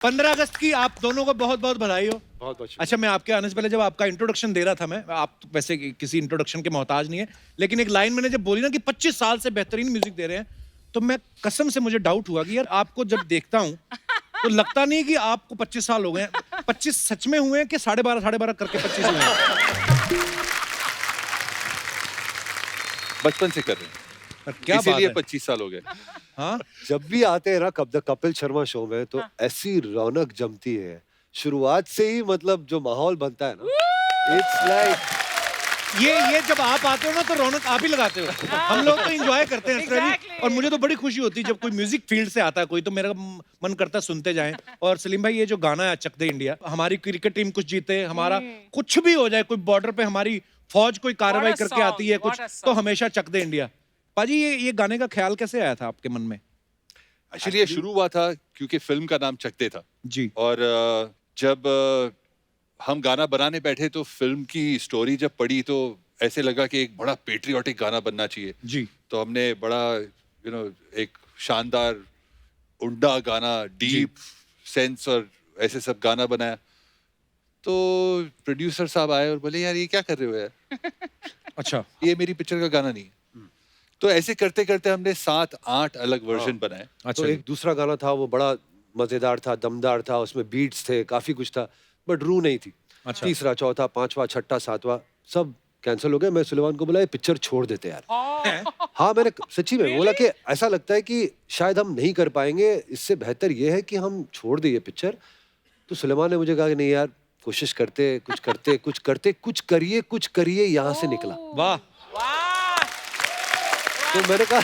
15 अगस्त की आप दोनों को बहुत बहुत बधाई हो। बहुत बहुत अच्छा, मैं आपके आने से पहले जब आपका इंट्रोडक्शन दे रहा था, मैं आप तो वैसे किसी इंट्रोडक्शन के मोहताज नहीं है, लेकिन एक लाइन मैंने जब बोली ना कि 25 साल से बेहतरीन म्यूजिक दे रहे हैं, तो मैं कसम से मुझे डाउट हुआ कि यार आपको जब देखता हूँ तो लगता नहीं कि आपको 25 साल हो गए हैं। 25 सच में हुए हैं कि 12.5 करके 25 हुए हैं? बचपन से कर रहे हैं, पर क्या बात इसीलिए है। 25 साल हो गए। हाँ, जब भी आते हैं ना द कपिल शर्मा शो में तो ऐसी रौनक जमती है शुरुआत से ही, मतलब जो माहौल बनता है ना, इट्स लाइक ये जब आप आते हो ना तो रौनक आप ही लगाते हो। हम लोग तो एंजॉय करते हैं Exactly. और मुझे तो बड़ी खुशी होती है जब कोई म्यूजिक फील्ड से आता है कोई, तो मेरा मन करता है सुनते जाएं। और सलीम भाई, ये जो गाना है चक दे इंडिया, हमारी क्रिकेट टीम कुछ जीते, हमारा कुछ भी हो जाए, कोई बॉर्डर पे हमारी फौज कोई कार्रवाई What a करके आती है song, कुछ, what a तो song. हमेशा चक दे इंडिया। पाजी, ये गाने का ख्याल कैसे आया था आपके मन में? एक्चुअली ये शुरू हुआ था क्योंकि फिल्म का नाम चक दे था, जी। और जब हम गाना बनाने बैठे तो फिल्म की स्टोरी जब पढ़ी तो ऐसे लगा कि एक बड़ा पेट्रियोटिक गाना बनना चाहिए। जी। तो हमने बड़ा एक शानदार उंडा गाना, डीप सेंस और ऐसे सब गाना बनाया। तो प्रोड्यूसर साहब आए और बोले, यार ये क्या कर रहे हो यार, अच्छा। ये मेरी पिक्चर का गाना नहीं है। तो ऐसे करते करते हमने 7-8 अलग वर्जन बनाए। अच्छा तो जी। एक दूसरा गाना था, वो बड़ा मजेदार था, दमदार था, उसमें बीट्स थे, काफी कुछ था, बट रूह नहीं थी। अच्छा। तीसरा, चौथा, पांचवा, छठा, सातवां सब कैंसिल हो गए। मैं सुलेमान को बोला, ये पिक्चर छोड़ देते यार। हाँ, मैंने सच्ची में बोला कि ऐसा लगता है कि शायद हम नहीं कर पाएंगे, इससे बेहतर ये है कि हम छोड़ दें ये पिक्चर। तो सुलेमान ने मुझे कहा कि नहीं यार, कोशिश करते, कुछ करिए, यहाँ से निकला। वाह। तो मैंने कहा,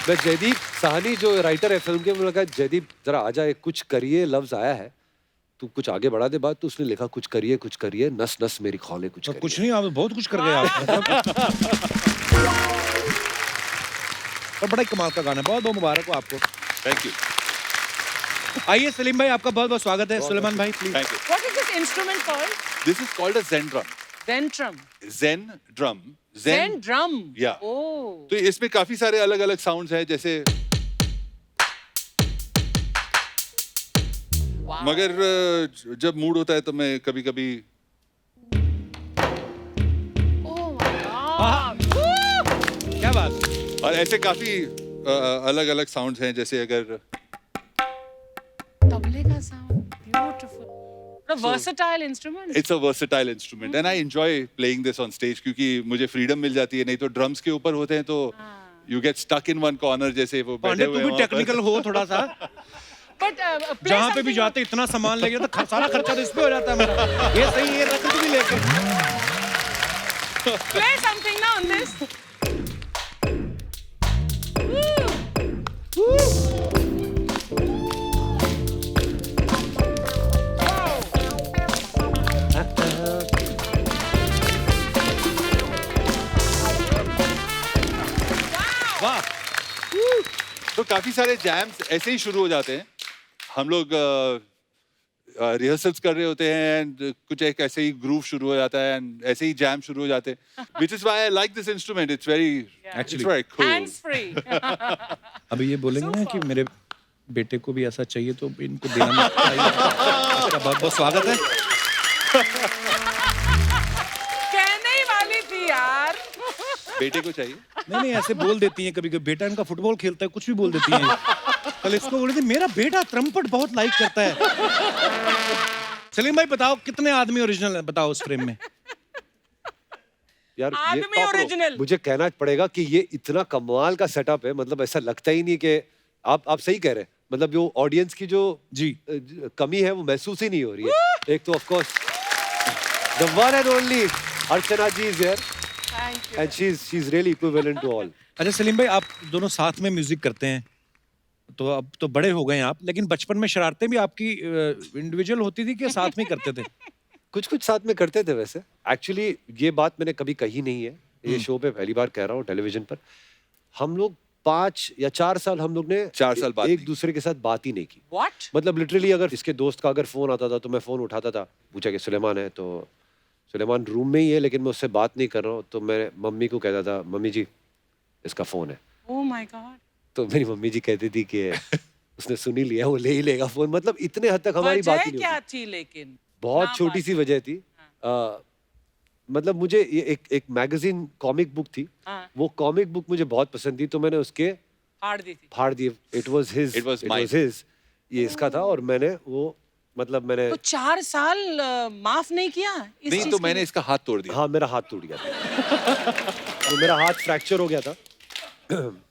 मैं जयदीप साहनी जो राइटर है फिल्म के, मैंने कहा जयदीप जरा आ जाए, कुछ करिए लफ्ज आया है, तू कुछ आगे बढ़ा दे बात। तो उसने लिखा कुछ करिए, नस नस मेरी खौले कुछ तो करिए। कुछ नहीं, आप बहुत कुछ कर गए आप। और बड़ा ही कमाल का गाना है, बहुत बहुत मुबारक हो आपको। Thank you. आइए सलीम भाई, आपका बहुत बहुत स्वागत है। सुलेमान भाई please. Thank you. What is this instrument called? This is called a zen drum. Zentrum. Zen drum. Zen drum. Yeah. Oh. तो इसमें काफी सारे अलग अलग साउंड्स हैं, जैसे Wow. मगर जब मूड होता है तो मैं कभी कभी Oh my God. Woo! क्या बात। और ऐसे काफी अलग अलग साउंड्स हैं, जैसे अगर तबले का sound. Beautiful. What a versatile instrument. It's a versatile instrument and I enjoy playing this on stage, क्योंकि मुझे फ्रीडम मिल जाती है। नहीं तो ड्रम्स के ऊपर होते हैं तो you get stuck in one corner, जैसे वो बैठे पांडे, हुए तू हैं भी वहाँ पर। टेक्निकल हो थोड़ा सा। But play जहाँ पे भी something- जाते इतना सामान ले गया तो सारा खर्चा तो इस पे हो जाता है मेरा। ये सही है, रख तू भी लेके। Play something now on this. Woo! वाह। तो काफी सारे जैम्स ऐसे ही शुरू हो जाते हैं। हम लोग रिहर्सल्स कर रहे होते हैं एंड कुछ एक ऐसे ही ग्रूव शुरू हो जाता है एंड ऐसे ही जैम शुरू हो जाते हैं, which is why I like this instrument. It's very Actually. Cool. Hands free. अभी ये बोलेंगे ना कि मेरे बेटे को भी ऐसा चाहिए, तो इनको देना चाहिए। आपका बहुत बहुत स्वागत है। कहने ही वाली थी यार. बेटे को चाहिए। नहीं, ऐसे बोल देती हैं कभी कभी, बेटा इनका फुटबॉल खेलता है, कुछ भी बोल देती हैं। कल इसको बोल रही थी, मेरा बेटा त्रम्पट बहुत लाइक करता है। सलीम भाई बताओ, कितने आदमी ओरिजिनल है, बताओ उस फ्रेम में। यार आदमी original. मुझे कहना पड़ेगा कि ये इतना कमाल का सेटअप है, मतलब ऐसा लगता ही नहीं कि आप सही कह रहे हैं। मतलब जो ऑडियंस की जो जी कमी है वो महसूस ही नहीं हो रही है। एक तो of course the one and only Archana ji is here Thank you. And she is really equivalent to all. अच्छा सलीम भाई, आप दोनों साथ में म्यूजिक करते हैं, तो अब तो बड़े हो गए हैं आप, लेकिन बचपन में शरारतें भी आपकी इंडिविजुअल होती थी कि साथ में ही करते थे? कुछ साथ में करते थे वैसे। एक्चुअली ये बात मैंने कभी कही नहीं है, ये शो पे पहली बार कह रहा हूँ टेलीविजन पर। हम लोग 5 या 4 साल हम लोग ने 4 साल बात एक नहीं। दूसरे के साथ बात ही नहीं की। What? मतलब लिटरली अगर इसके दोस्त का अगर फोन आता था तो मैं फोन उठाता था, पूछा कि सुलेमान है, तो सुलेमान रूम में ही है लेकिन मैं उससे बात नहीं कर रहा हूँ, तो मैं मम्मी को कहता था, मम्मी जी इसका फोन है। Oh my God. तो मेरी मम्मी जी कहती थी कि उसने सुन ही लिया, वो ले ही लेगा फोन, मतलब इतने हद तक हमारी बात वजह ही नहीं क्या होती। थी लेकिन? बहुत ना छोटी सी वजह थी। मतलब मुझे ये एक मैगजीन कॉमिक बुक थी, हाँ, वो कॉमिक बुक मुझे बहुत पसंद थी, तो मैंने उसके फाड़ दी थी। फाड़ दिए। It was his, It was mine. ये इसका था, और मैंने वो मतलब मैंने तो 4 साल माफ नहीं किया इस नहीं चीज तो के मैंने लिए? इसका हाथ तोड़ दिया। हाँ, मेरा हाथ टूट गया था। तो मेरा हाथ फ्रैक्चर हो गया था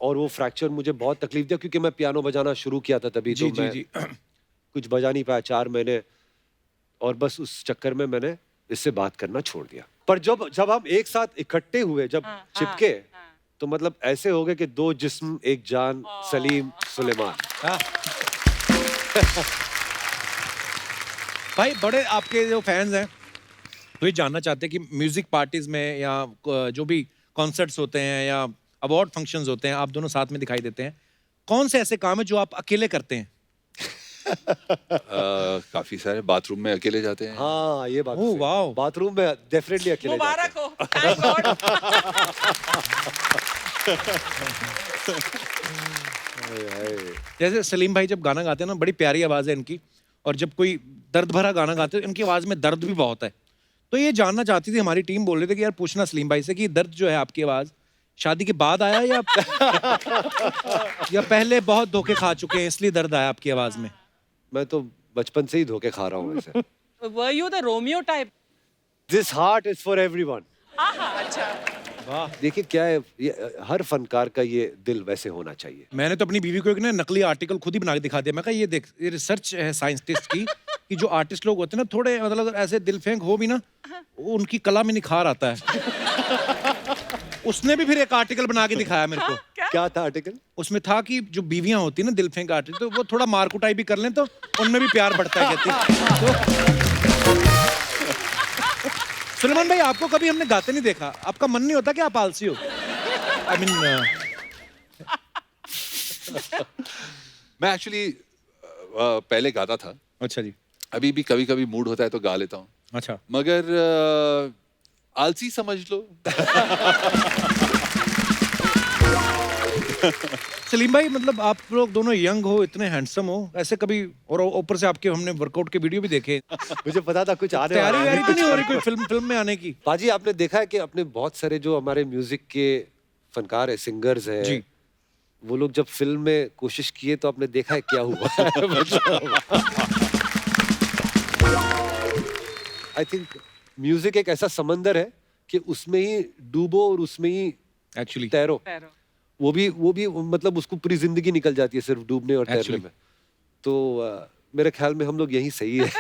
और वो फ्रैक्चर मुझे बहुत तकलीफ दिया, क्योंकि मैं पियानो बजाना शुरू किया था तभी। जी तो जी मैं जी। कुछ बजा नहीं पाया 4 महीने, और बस उस चक्कर में मैंने इससे बात करना छोड़ दिया। पर जब हम एक साथ इकट्ठे हुए, जब हाँ, चिपके, हाँ। तो मतलब ऐसे हो गए कि 2 जिस्म एक जान, सलीम सुलेमान। हाँ। भाई बड़े आपके जो फैंस हैं वो ये जानना चाहते हैं कि म्यूजिक पार्टीज में या जो भी कॉन्सर्ट्स होते हैं या अवार्ड फंक्शंस होते हैं, आप दोनों साथ में दिखाई देते हैं, कौन से ऐसे काम है जो आप अकेले करते हैं? काफी सारे बाथरूम में अकेले जाते हैं। हाँ, ये बात ओह, सही। वाओ। बाथरूम में डेफिनेटली अकेले जाते मुबारक हो, थैंक गॉड। हैं। जैसे सलीम भाई जब गाना गाते हैं ना, बड़ी प्यारी आवाज है इनकी, और जब कोई दर्द भरा गाना गाते हैं इनकी आवाज में दर्द भी बहुत है। तो ये जानना चाहती थी हमारी टीम, बोल रहे थे कि यार पूछना सलीम भाई से कि दर्द जो है आपकी आवाज शादी के बाद आया या या पहले बहुत धोखे खा चुके हैं इसलिए दर्द आया आपकी आवाज में? मैं तो बचपन से ही धोखे खा रहा हूँ वैसे। Were you the Romeo type? This heart is for everyone. अच्छा। वाह। देखिए क्या है, ये हर फनकार का ये दिल वैसे होना चाहिए। मैंने तो अपनी बीवी को एक ना नकली आर्टिकल खुद ही बना के दिखा दिया। मैं कहा ये देख, ये रिसर्च है साइंटिस्ट की कि जो आर्टिस्ट लोग होते हैं ना, थोड़े मतलब अगर ऐसे दिल फेंक हो भी ना, उनकी कला में निखार आता है। उसने भी फिर एक आर्टिकल बना के दिखाया मेरे को। क्या था आर्टिकल? उसमें था कि जो बीवियां होती है ना दिल फेंक आर्टिस्ट, तो वो थोड़ा मार कुटाई भी कर लें तो उनमें भी प्यार बढ़ता है, कहती। तो सुलेमान भाई, आपको कभी हमने गाते नहीं देखा, आपका मन नहीं होता कि आप आलसी हो? आई मीन मैं एक्चुअली पहले गाता था, अच्छा जी। अभी भी कभी कभी मूड होता है तो गा लेता हूँ, अच्छा। मगर आलसी समझ लो। सलीम भाई, मतलब आप लोग दोनों यंग हो, इतने हैंडसम हो, ऐसे कभी, और ऊपर से आपके हमने वर्कआउट के वीडियो भी देखे, मुझे पता था कुछ आने तैयारी वाला वैयारी है। तो नहीं हो रही कोई फिल्म में आने की? पाजी, आपने देखा है कि अपने बहुत सारे जो हमारे म्यूजिक के फनकार है, सिंगर्स है जी। वो लोग जब फिल्म में कोशिश किए तो आपने देखा है क्या हुआ। आई थिंक म्यूजिक एक ऐसा समंदर है कि उसमें ही डूबो और उसमें ही एक्चुअली तैरो। पैरो। वो भी मतलब उसको पूरी जिंदगी निकल जाती है सिर्फ डूबने और तैरने Actually. में। तो मेरे ख्याल में हम लोग यही सही है।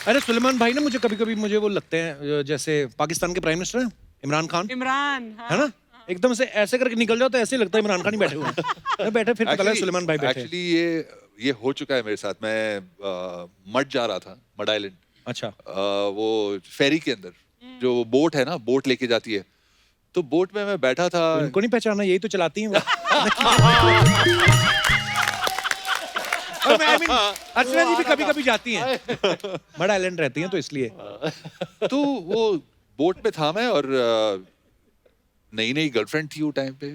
अरे सुलेमान भाई ना, मुझे कभी कभी मुझे वो लगते हैं जैसे पाकिस्तान के प्राइम मिनिस्टर हैं इमरान खान, इमरान, हाँ। है ना? एकदम से ऐसे करके निकल जाओ तो ऐसे ही लगता है इमरान खान ही बैठे हुए हैं। बैठे फिर पता लगा सुलेमान भाई बैठे हैं। एक्चुअली ये हो चुका है मेरे साथ। मैं मड जा रहा था, मड आइलैंड, अच्छा। वो फेरी के अंदर जो बोट है ना, बोट लेके जाती है, तो बोट में मैं बैठा था। इनको नहीं पहचाना, यही तो चलाती हैं वो। और मैं, I mean, अर्चना जी भी कभी कभी जाती हैं, मड आइलैंड रहती हैं तो इसलिए। तो वो बोट में था मैं, और नई नई गर्लफ्रेंड थी वो टाइम पे,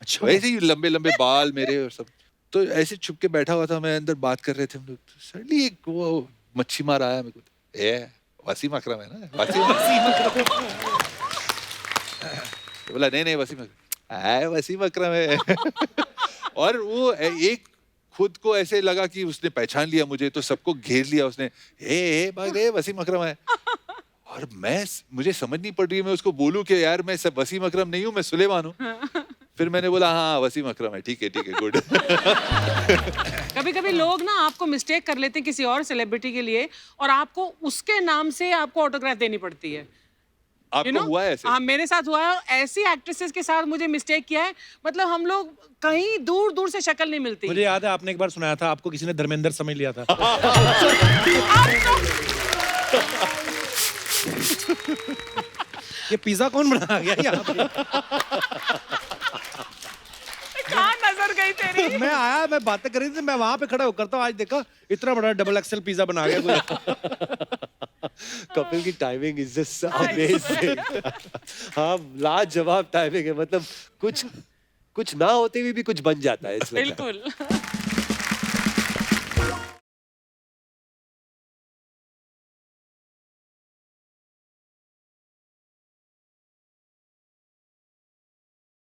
अच्छा। वैसे ही लंबे लंबे बाल मेरे और सब, तो ऐसे छुप के बैठा हुआ था मैं, अंदर बात कर रहे थे हम लोग, सडनली एक वो मच्छी मार आया मेरे को, ए वसीम अकरम है ना, वसीम अकरम। बोला नहीं वसीम अकरम, वसीम अकरम है। और वो एक खुद को ऐसे लगा कि उसने पहचान लिया मुझे, तो सबको घेर लिया उसने, ए वसीम अकरम है। और मुझे समझ नहीं पड़ रही है मैं उसको बोलूं कि यार मैं सब वसीम अकरम नहीं हूँ, मैं सुलेमान हूँ। फिर मैंने बोला हाँ वसीम अकरम है, ठीक है गुड। कभी कभी लोग ना आपको मिस्टेक कर लेते हैं किसी और सेलिब्रिटी के लिए, और आपको उसके नाम से आपको ऑटोग्राफ देनी पड़ती है। आपको हुआ है ऐसे? हाँ, मेरे साथ हुआ है। ऐसी एक्ट्रेसेस के साथ मुझे मिस्टेक किया है, मतलब हम लोग कहीं दूर दूर से शक्ल नहीं मिलती। मुझे याद है आपने एक बार सुनाया था, आपको किसी ने धर्मेंद्र समझ लिया था। ये पिज्जा कौन बना गया यहाँ पे? कहाँ नजर गई तेरी? मैं आया, मैं बातें कर रही थी, मैं वहां पे खड़ा होकर था, आज देखा इतना बड़ा डबल एक्सेल पिज्जा बना गया कोई। कपिल की टाइमिंग इज जस्ट अमेजिंग। हाँ, लाजवाब टाइमिंग है, मतलब कुछ ना होते हुए भी कुछ बन जाता है, it's like that. बिल्कुल